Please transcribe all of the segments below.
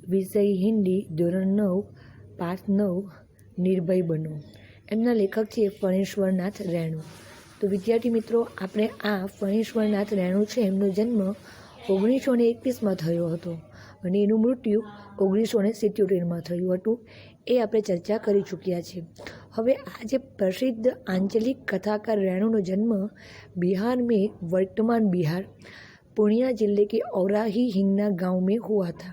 વિષય હિન્દી, ધોરણ 9, પાઠ 9, નિર્ભય બનો. એમના લેખક છે ફણેશ્વરનાથ રેણુ. તો વિદ્યાર્થી મિત્રો, આપણે આ ફણેશ્વરનાથ રેણુ છે, એમનો જન્મ 1921માં થયો હતો અને એનું મૃત્યુ 1977માં થયું હતું. એ આપણે ચર્ચા કરી ચૂક્યા છીએ. હવે આ જે પ્રસિદ્ધ आंचलिक कथाकार रेणु जन्म बिहार में वर्तमान बिहार पूर्णिया जिले के औराही हिंगना गांव में हुआ था।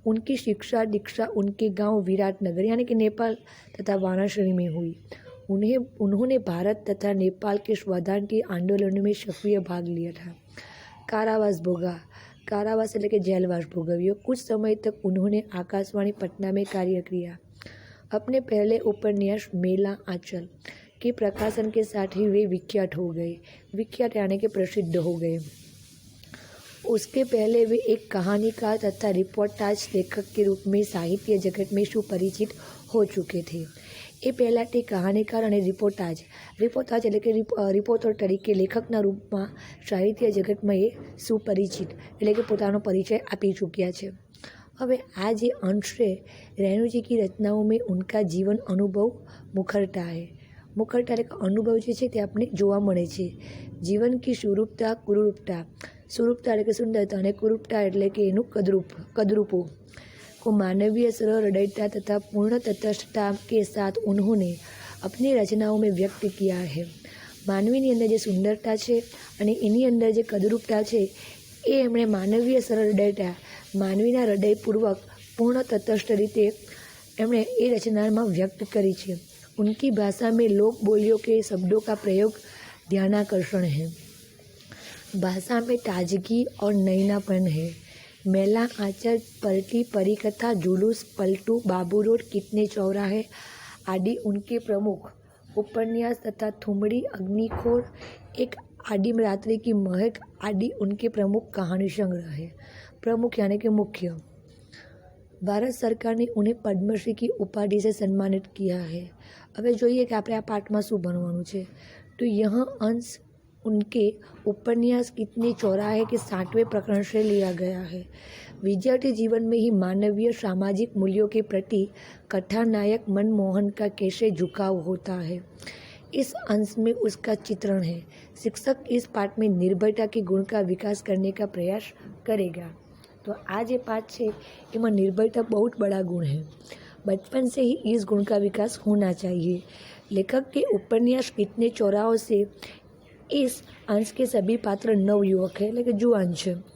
उनकी शिक्षा दीक्षा उनके गांव विराटनगर यानी कि नेपाल तथा वाराणसी में हुई। उन्होंने भारत तथा नेपाल के स्वाधीनता आंदोलन में सक्रिय भाग लिया था। कारावास भोगा, कारावास એટલે કે જેલવાસ ભોગવ્યો। कुछ समय तक उन्होंने आकाशवाणी पटना में कार्य किया। अपने पहले उपन्यास मेला आंचल के प्रकाशन के साथ ही वे विख्यात हो गए। विख्यात यानी कि प्रसिद्ध हो गए। उसके पहले वे एक कहानीकार तथा रिपोर्टाज लेखक के रूप में साहित्य जगत में सुपरिचित हो चुके थे। એ પહેલાંથી કહાનીકાર અને રિપોર્ટાજ એટલે કે રિપોર્ટર તરીકે લેખકના રૂપમાં સાહિત્ય જગતમાં એ સુપરિચિત એટલે કે પોતાનો પરિચય આપી ચૂક્યા છે। હવે આ જે અંશ છે, रेणु जी की रचनाओं में उनका जीवन अनुभव मुखरता है। मुखरता એટલે કે અનુભવ જે છે તે આપણે જોવા મળે છે। જીવન કી સુરૂપતા કુરૂપતા, સુરૂપતા એટલે કે સુંદરતા અને કુરૂપતા એટલે કે એનું કદરૂપો को मानवीय सरल हृदयता तथा पूर्ण तटस्थता के साथ उन्होंने अपनी रचनाओं में व्यक्त किया है। मानवीनी अंदर जो सुंदरता है और एनी अंदर जो कदरूपता है ये एमणे मानवीय सरल हृदयता मानवीना हृदयपूर्वक पूर्ण तटस्थ रीते एमणे ये रचना में व्यक्त करी है। उनकी भाषा में लोक बोलियों के शब्दों का प्रयोग ध्यानाकर्षण है। भाषा में ताजगी और नयनापन है। मेला आंचल, पलटी, परिकथा, जुलूस, पलटू, बाबू रोड, कितने चौराहे आदि उनके प्रमुख उपन्यास तथा थुमड़ी, अग्निखोर, एक आदिम रात्रि की महक आदि उनके प्रमुख कहानी संग्रह है। प्रमुख यानी कि मुख्य। भारत सरकार ने उन्हें पद्मश्री की उपाधि से सम्मानित किया है। હવે જોઈએ કે આપણે આ પાઠમાં શું ભણવાનું છે। તો यह अंश उनके उपन्यास कितने चौराहे के 7वें प्रकरण से लिया गया है। विद्यार्थी जीवन में ही मानवीय सामाजिक मूल्यों के प्रति कथानायक मनमोहन का कैसे झुकाव होता है, इस अंश में उसका चित्रण है। शिक्षक इस पाठ में निर्भयता के गुण का विकास करने का प्रयास करेगा। तो आज ये पाठ है एમાં निर्भयता बहुत बड़ा गुण है। बचपन से ही इस गुण का विकास होना चाहिए। लेखक के उपन्यास कितने चौराहों से इस अंश के सभी पात्र नवयुवक है, लेकिन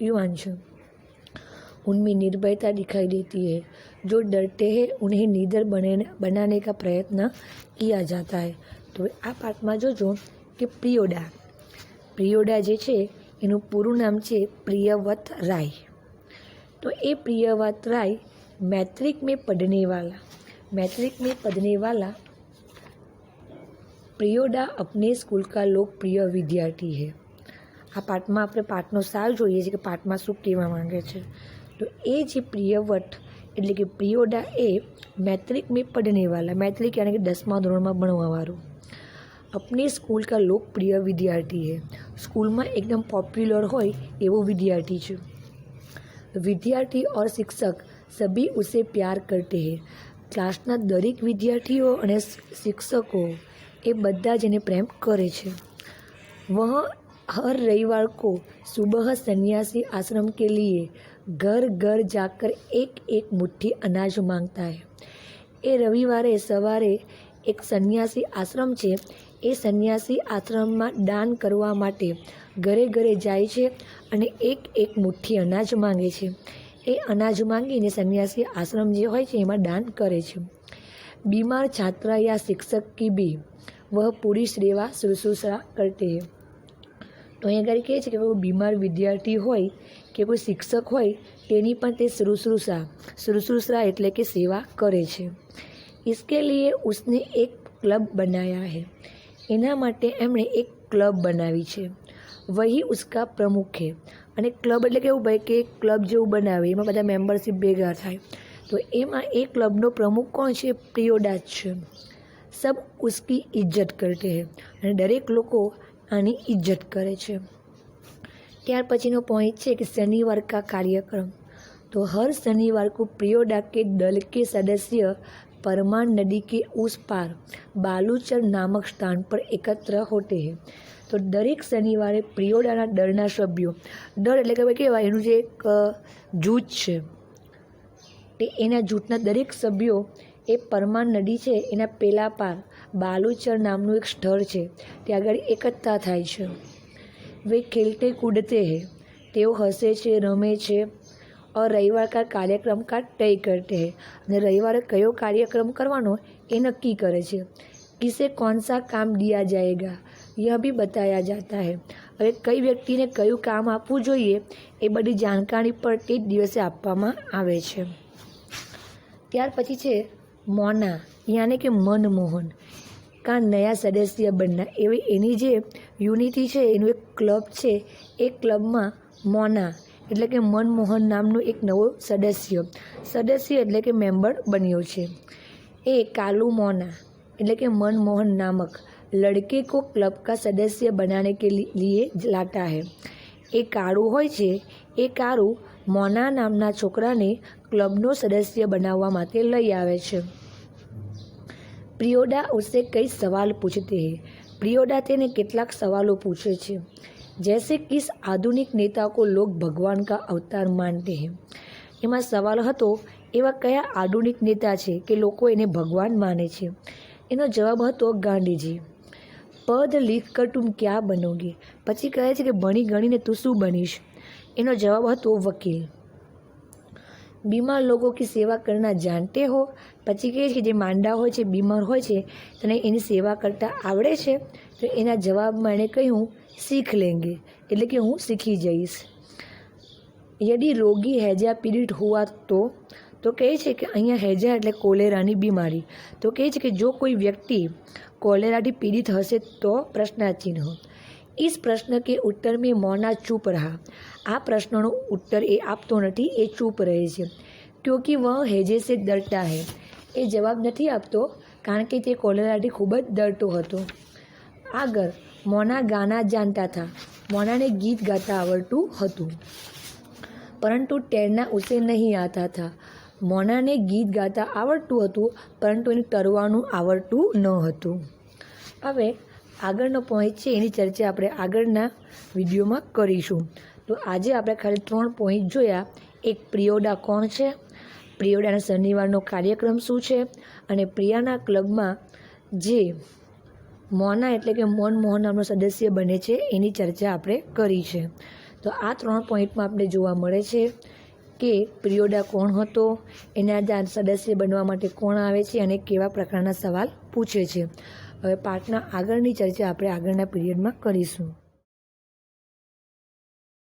युवान है। उनमें निर्भयता दिखाई देती है। जो डरते हैं उन्हें निडर बनाने का प्रयत्न किया जाता है। तो आ पाठ में जोजो कि प्रियोडा जे छे एનું પૂરું નામ છે प्रियव्रत राय। तो ये प्रियव्रत राय मैट्रिक में पढ़ने वाला प्रियोडा अपने स्कूल का लोकप्रिय विद्यार्थी है। आ पाठ में આપણે પાઠનો સાર જોઈએ છે કે પાઠમાં શું કહેવા માંગે છે। તો એ જે પ્રિયવ્રત એટલે કે પ્રિયોડા એ मैट्रिक में पढ़ने वाला, मैट्रिक यानी कि 10મા ધોરણમાં ભણવાવાળું, अपने स्कूल का लोकप्रिय विद्यार्थी है। स्कूल में एकदम पॉप्युलर होय एवो विद्यार्थी है। विद्यार्थी और शिक्षक सभी उसे प्यार करते हैं। क्लासना दरेक विद्यार्थीओ और शिक्षकों ये बदा जेने प्रेम करे छे। वह हर रविवार को सुबह सन्यासी आश्रम के लिए घर घर जाकर एक एक मुट्ठी अनाज मांगता है। ये रविवारे सवारे एक सन्यासी आश्रम है, ये सन्यासी आश्रम में दान करवा माटे घरे घरे जाए छे अने एक एक मुट्ठी अनाज मांगे छे। ए अनाज मांगीने सन्यासी आश्रम जे होय छे एमां दान करे छे। बीमार छात्र या शिक्षक की भी वह पूरी सेवा शुश्रूषा करते हैं। तो अहीं આગળ કહે છે કે કોઈ બીમાર વિદ્યાર્થી હોય કે કોઈ શિક્ષક હોય તેની પણ તે शुश्रूषा એટલે કે સેવા કરે છે। इसके लिए उसने एक क्लब बनाया है। એના માટે એમણે એક ક્લબ બનાવી છે। वही उसका प्रमुख है। અને ક્લબ એટલે કેવું ભાઈ કે ક્લબ જેવું બનાવે, એમાં બધા મેમ્બરશીપ ભેગા થાય। તો એમાં એ ક્લબનો પ્રમુખ કોણ છે? પ્રિયોડા છે। सब उसकी इज्जत करते हैं અને દરેક લોકો આની ઇજ્જત કરે છે। ત્યાર પછીનો પોઈન્ટ છે કે શનિવાર કા કાર્યક્રમ। तो हर शनिवार को प्रियोडा के दल के सदस्य परमान नदी के उस पार बालूचर नामक स्थान पर एकत्र होते हैं। तो दरेक शनिवारे प्रियोडाना दળના સભ્યો, દળ એટલે કે કહેવાય એનું જે એક જૂથ છે તે એના જૂથના દરેક સભ્યો એ પરમાન નદી છે એના પેલા પાર બાલુચર નામનું એક સ્થળ છે ત્યાં આગળ એકઠા થાય છે। वे खेलते कूदते हैं, તેઓ હસે છે, રમે છે और रविवार का कार्यक्रम का तय करते हैं અને રવિવારે કયો કાર્યક્રમ કરવાનો એ નક્કી કરે છે। किसे कौन सा काम दिया जाएगा यह भी बताया जाता है। હવે કઈ વ્યક્તિને કયું કામ આપવું જોઈએ એ બધી જાણકારી પણ તે જ દિવસે આપવામાં આવે છે। ત્યાર પછી છે મોના યાને કે મનમોહન का नया सदस्य बनना। એવી એની જે યુનિટી છે એનું એક ક્લબ છે, એ ક્લબમાં મોના એટલે કે મનમોહન નામનું એક નવો સદસ્ય એટલે કે મેમ્બર બન્યો છે। એ કાલુ મોના એટલે કે मनमोहन नामक लड़के को क्लब का सदस्य बनाने के लिए लाता है। એ કાળુ હોય છે, એ કાળુ મોના નામના છોકરાને ક્લબનો સદસ્ય બનાવવા માટે લઈ આવે છે। प्रियोडा उससे कई सवाल पूछते हैं। प्रियोडा तेने કેટલાક સવાલો પૂછે છે। जैसे किस आधुनिक नेता को लोग भगवान का अवतार मानते हैं। એમાં સવાલ હતો એવા કયા આધુનિક નેતા છે કે લોકો એને ભગવાન માને છે। એનો જવાબ હતો ગાંધીજી। પદ લીખ કર તુમ ક્યાં બનોગે। પછી કહે છે કે ભણી ગણીને તું શું બનીશ। એનો જવાબ હતો વકીલ। बीमार लोगों की सेवा करना जानते हो। પછી કહે છે જે માંદા હોય છે, બીમાર હોય છે, તને એની સેવા કરતા આવડે છે। તો એના જવાબમાં એણે કહ્યું सीख लेंगे એટલે કે હું શીખી જઈશ। यदि रोगी हैजा पीड़ित हुआ तो કહે છે કે અહીંયા हैजा એટલે કોલેરાની બીમારી। તો કહે છે કે જો કોઈ વ્યક્તિ કોલેરાથી પીડિત હશે તો પ્રશ્નાચિહ્ન। इस प्रश्न के उत्तर में मौना चुप रहा। आ प्रश्नों उत्तर ए आपतो नहीं, ए चुप रहे छे क्योंकि वह हैजे से डरता है। ए जवाब नहीं आपतो कारण के ते कोलेराथी खूब ज डरतो हतो। आगर मौना गाना जानता था। मौना ने गीत गाता आवड़तुं हतुं परंतु तैरना उसे नहीं आता था। मौना ने गीत गाता आवड़तुं हतुं परंतु एने तरवानुं आवड़तुं न हतुं। हवे આગળનો પોઈન્ટ છે એની ચર્ચા આપણે આગળના વિડીયોમાં કરીશું। તો આજે આપણે ખાલી 3 પોઈન્ટ જોયા। એક પ્રિયોડા કોણ છે, પ્રિયોડાના શનિવારનો કાર્યક્રમ શું છે અને પ્રિયાના ક્લબમાં જે મોના એટલે કે મનમોહન નામનો સદસ્ય બને છે એની ચર્ચા આપણે કરી છે। તો આ 3 પોઈન્ટમાં આપણે જોવા મળે છે કે પ્રિયોડા કોણ હતો, એના સદસ્ય બનવા માટે કોણ આવે છે અને કેવા પ્રકારના સવાલ પૂછે છે। હવે પાઠના આગળની ચર્ચા આપણે આગળના પીરિયડમાં કરીશું।